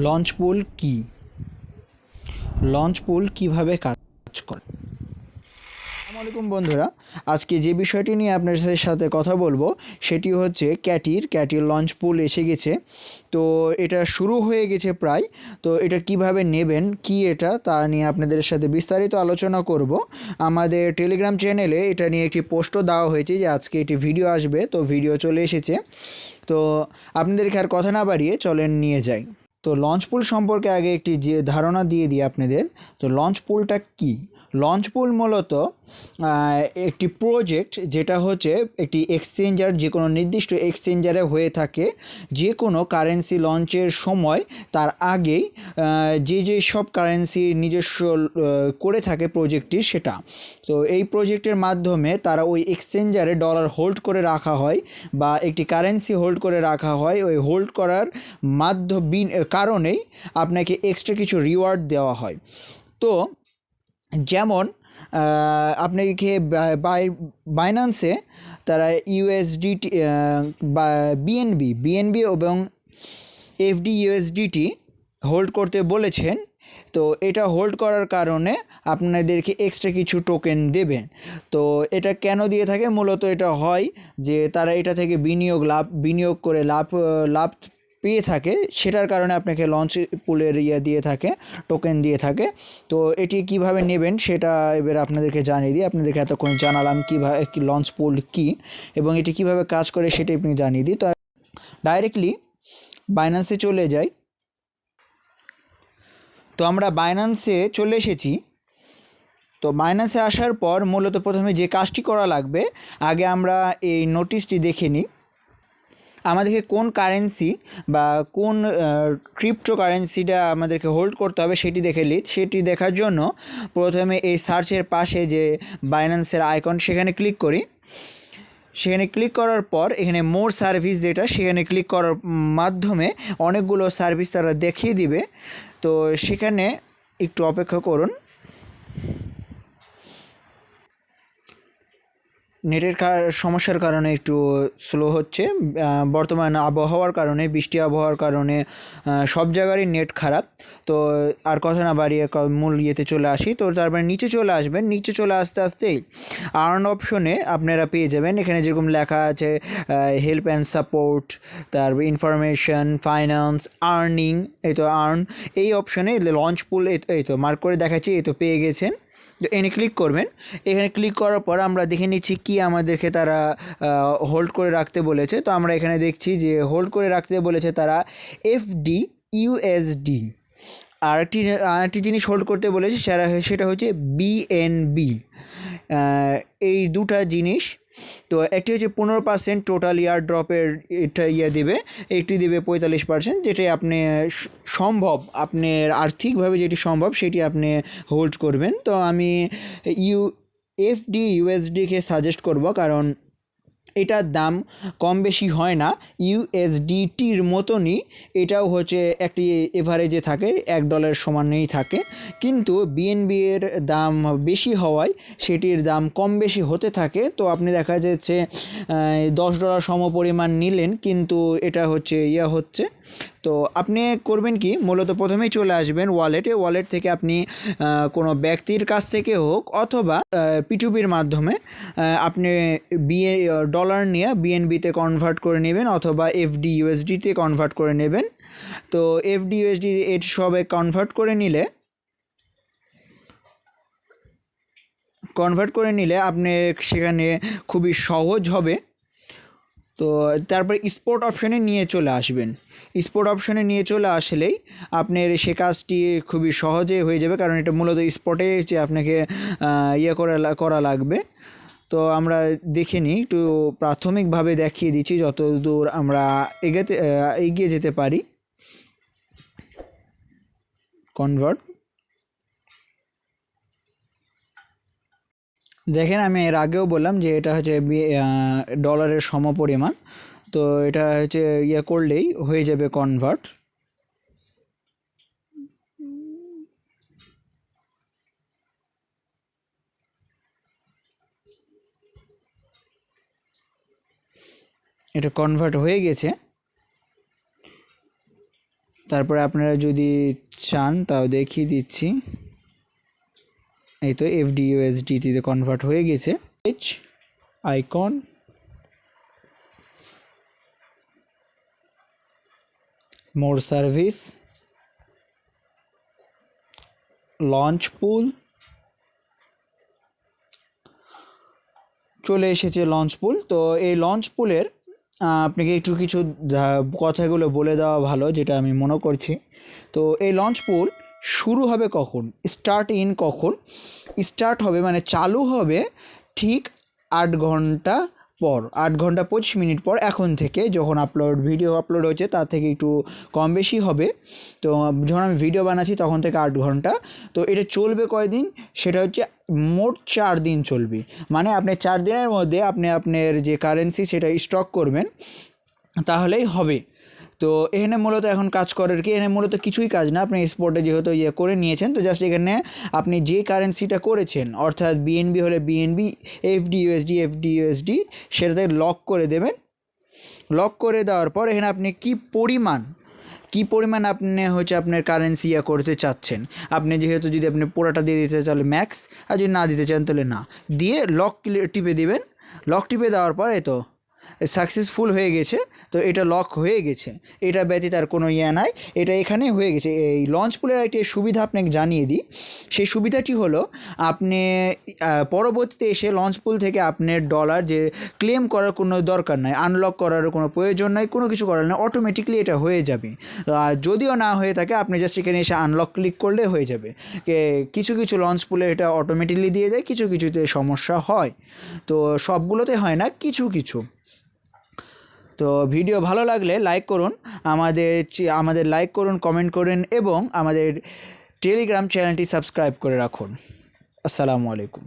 Launch পুল কি? Launch পুল কিভাবে কাজ করে? আসসালামু আলাইকুম বন্ধুরা, আজকে যে বিষয়টি নিয়ে আপনাদের সাথে কথা বলবো সেটি হচ্ছে ক্যাটির লঞ্চ পুল এসে গেছে। তো এটা শুরু হয়ে গেছে প্রায়। তো এটা কিভাবে নেবেন, কি এটা তা নিয়ে আপনাদের সাথে বিস্তারিত আলোচনা করব। আমাদের টেলিগ্রাম চ্যানেলে এটা নিয়ে একটি পোস্টও দেওয়া হয়েছে যে আজকে এটি ভিডিও আসবে, তো ভিডিও চলে এসেছে। তো আপনাদেরকে আর কথা না বাড়িয়ে চলেন নিয়ে যাই। তো লঞ্চ পুল সম্পর্কে আগে একটি যে ধারণা দিয়ে দিই আপনাদের। তো লঞ্চ পুলটা কি? লঞ্চ পুল মূলত একটি প্রজেক্ট, যেটা হচ্ছে একটি এক্সচেঞ্জার, যে কোনো নির্দিষ্ট এক্সচেঞ্জারে হয়ে থাকে। যে কোনো কারেন্সি লঞ্চের সময় তার আগেই যে সব কারেন্সি নিজস্ব করে থাকে প্রজেক্টটি, সেটা। তো এই প্রজেক্টের মাধ্যমে তারা ওই এক্সচেঞ্জারে ডলার হোল্ড করে রাখা হয় বা একটি কারেন্সি হোল্ড করে রাখা হয়। ওই হোল্ড করার কারণেই আপনাকে এক্সট্রা কিছু রিওয়ার্ড দেওয়া হয়। তো যেমন আপনাকে বাইন্যান্সে তারা ইউএসডিটি বা বিএনবি এবং এফডিইউএসডিটি হোল্ড করতে বলেছেন। তো এটা হোল্ড করার কারণে আপনাদেরকে এক্সট্রা কিছু টোকেন দেবেন। তো এটা কেন দিয়ে থাকে? মূলত এটা হয় যে তারা এটা থেকে বিনিয়োগ করে লাভ পেয়ে থাকে, সেটার কারণে আপনাকে লঞ্চ পুলের দিয়ে থাকে, টোকেন দিয়ে থাকে। তো এটি কিভাবে নেবেন সেটা এবার আপনাদেরকে জানিয়ে দিই। আপনাদেরকে এতক্ষণ জানালাম কীভাবে লঞ্চ পুল কী এবং এটি কিভাবে কাজ করে সেটা আপনি জানিয়ে দিই। তো ডাইরেক্টলি বাইন্যান্সে চলে যাই। তো আমরা বাইন্যান্সে চলে এসেছি। তো বাইন্যান্সে আসার পর মূলত প্রথমে যে কাজটি করা লাগবে, আগে আমরা এই নোটিশটি দেখে নিই। আমাদেরকে কোন কারেন্সি বা কোন ক্রিপ্টো কারেন্সিটা আমাদেরকে হোল্ড করতে হবে সেটি সেটি দেখার জন্য প্রথমে এই সার্চের পাশে যে বাইন্যান্সের আইকন, সেখানে ক্লিক করি। সেখানে ক্লিক করার পর এখানে মোর সার্ভিস, যেটা সেখানে ক্লিক করার মাধ্যমে অনেকগুলো সার্ভিস তারা দেখিয়ে দিবে। তো সেখানে একটু অপেক্ষা করুন। নেটের সমস্যার কারণে একটু স্লো হচ্ছে। বর্তমান আবহাওয়ার কারণে, বৃষ্টি আবহাওয়ার কারণে সব জায়গারই নেট খারাপ। তো আর কথা না বাড়িয়ে মূল ইয়েতে চলে আসি। তো তারপরে নিচে চলে আসবেন। নিচে চলে আসতেই আর্ন অপশনে আপনারা পেয়ে যাবেন। এখানে যেরকম লেখা আছে হেল্প অ্যান্ড সাপোর্ট, তারপর ইনফরমেশন, ফাইন্যান্স, আর্নিং, এই তো আর্ন, এই অপশনে লঞ্চ পুল, এই তো মার্ক করে দেখাচ্ছি, এই তো পেয়ে গেছেন। তো এখানে ক্লিক করবেন। এখানে ক্লিক করার পর আমরা দেখে নিচ্ছি কি আমাদেরকে তারা হোল্ড করে রাখতে বলেছে। তো আমরা এখানে দেখছি যে হোল্ড করে রাখতে বলেছে তারা এফডিইউএসডি। আরেকটি জিনিস হোল্ড করতে বলেছে, সেটা হচ্ছে বিএনবি। এই দুটা জিনিস। তো একটি হচ্ছে 15% টোটাল ইয়ার ড্রপের এটা দেবে, একটি দেবে 45%, যেটাই আপনি সম্ভব, আপনার আর্থিকভাবে যেটি সম্ভব সেটি আপনি হোল্ড করবেন। তো আমি এফডিইউএসডিকে সাজেস্ট করব, কারণ এটার দাম কম বেশি হয় না। ইউএসডিটির মতনই এটাও হচ্ছে একটি এভারেজে থাকে, $1 সমানেই থাকে। কিন্তু বিএনবি এর দাম বেশি হওয়ায় সেটির দাম কম বেশি হতে থাকে। তো আপনি দেখা যাচ্ছে $10 সমপরিমাণ নিলেন, কিন্তু এটা হচ্ছে হচ্ছে। তো আপনি করবেন কি, মূলত প্রথমেই চলে আসবেন ওয়ালেট থেকে আপনি কোনো ব্যক্তির কাছ থেকে হোক অথবা পিটুপির মাধ্যমে আপনি ডলার নিয়ে বিএনবিতে কনভার্ট করে নেবেন অথবা এফডিইউএসডিতে কনভার্ট করে নেবেন। তো এফডিইউএসডি এর সবে কনভার্ট করে নিলে আপনি সেখানে খুবই সহজ হবে। তো তারপরে স্পোর্ট অপশনে নিয়ে চলে আসবেন। স্পোর্ট অপশনে নিয়ে চলে আসলেই আপনার সে কাজটি খুবই সহজে হয়ে যাবে, কারণ এটা মূলত স্পটে যে আপনাকে করা লাগবে। তো আমরা দেখে নিই, একটু প্রাথমিকভাবে দেখিয়ে দিচ্ছি যত দূর আমরা এগিয়ে যেতে পারি। কনভার্ট, দেখেন আমি এর আগেও বললাম যে এটা হচ্ছে ডলারের সমপরিমাণ। তো এটা হচ্ছে করলেই হয়ে যাবে কনভার্ট। এটা কনভার্ট হয়ে গেছে। তারপরে আপনারা যদি চান তাও দেখিয়ে দিচ্ছি। এই তো FDUSDতে কনভার্ট হয়ে গেছে। আইকন, মোর সার্ভিস, লঞ্চ পুল, চলে এসেছে লঞ্চ পুল। তো এই লঞ্চ পুলের আপনাকে একটু কিছু কথাগুলো বলে দেওয়া ভালো, যেটা আমি মনে করছি। তো এই লঞ্চ পুল শুরু হবে কখন, কখন স্টার্ট হবে, মানে চালু হবে ঠিক 8 ঘন্টা পর, 8 ঘন্টা 25 মিনিট পর এখন থেকে, যখন ভিডিও আপলোড হচ্ছে তার থেকে একটু কম বেশি হবে। তো যখন আমি ভিডিও বানাচ্ছি তখন থেকে 8 ঘন্টা। তো এটা চলবে কয়দিন, সেটা হচ্ছে মোট 4 দিন চলবে। মানে আপনি 4 দিনের মধ্যে আপনি আপনার যে কারেন্সি সেটা স্টক করবেন, তাহলেই হবে। তো এখানে মূলত এখন কাজ করার কি, এখানে মূলত কিছুই কাজ না। আপনি স্পটে যেহেতু করে নিয়েছেন, তো জাস্ট এখানে আপনি যে কারেন্সিটা করেছেন, অর্থাৎ BNB হলে BNB, FDUSD সেটাতে লক করে দেবেন। লক করে দেওয়ার পর এখানে আপনি কি পরিমাণ আপনি হচ্ছে আপনার কারেন্সি করতে চাচ্ছেন। আপনি যেহেতু যদি আপনি পুরোটা দিয়ে দিতে চান তাহলে ম্যাক্স, আর যদি না দিতে চান তাহলে না দিয়ে লক টিপে দিবেন। লক টিপে দেওয়ার পর এই তো সাকসেসফুল হয়ে গেছে। তো এটা লক হয়ে গেছে, এটা ব্যতীত আর কোনো নাই, এটা এখানে হয়ে গেছে। এই লঞ্চ পুলের একটি সুবিধা আপনাকে জানিয়ে দিই। সেই সুবিধাটি হলো, আপনি পরবর্তীতে এসে লঞ্চ পুল থেকে আপনার ডলার যে ক্লেম করার কোনো দরকার নাই, আনলক করার কোনো প্রয়োজন নাই, কোনো কিছু করার নাই, অটোমেটিকলি এটা হয়ে যাবে। যদিও না হয়ে থাকে, আপনি জাস্ট এখানে এসে আনলক ক্লিক করলে হয়ে যাবে। কিছু কিছু লঞ্চ পুলে এটা অটোমেটিকলি দিয়ে দেয়, কিছু কিছুতে সমস্যা হয়। তো সবগুলোতে হয় না, কিছু কিছু। তো ভিডিও ভালো লাগলে লাইক করুন, আমাদের লাইক করুন, কমেন্ট করুন এবং আমাদের টেলিগ্রাম চ্যানেলটি সাবস্ক্রাইব করে রাখুন। আসসালামু আলাইকুম।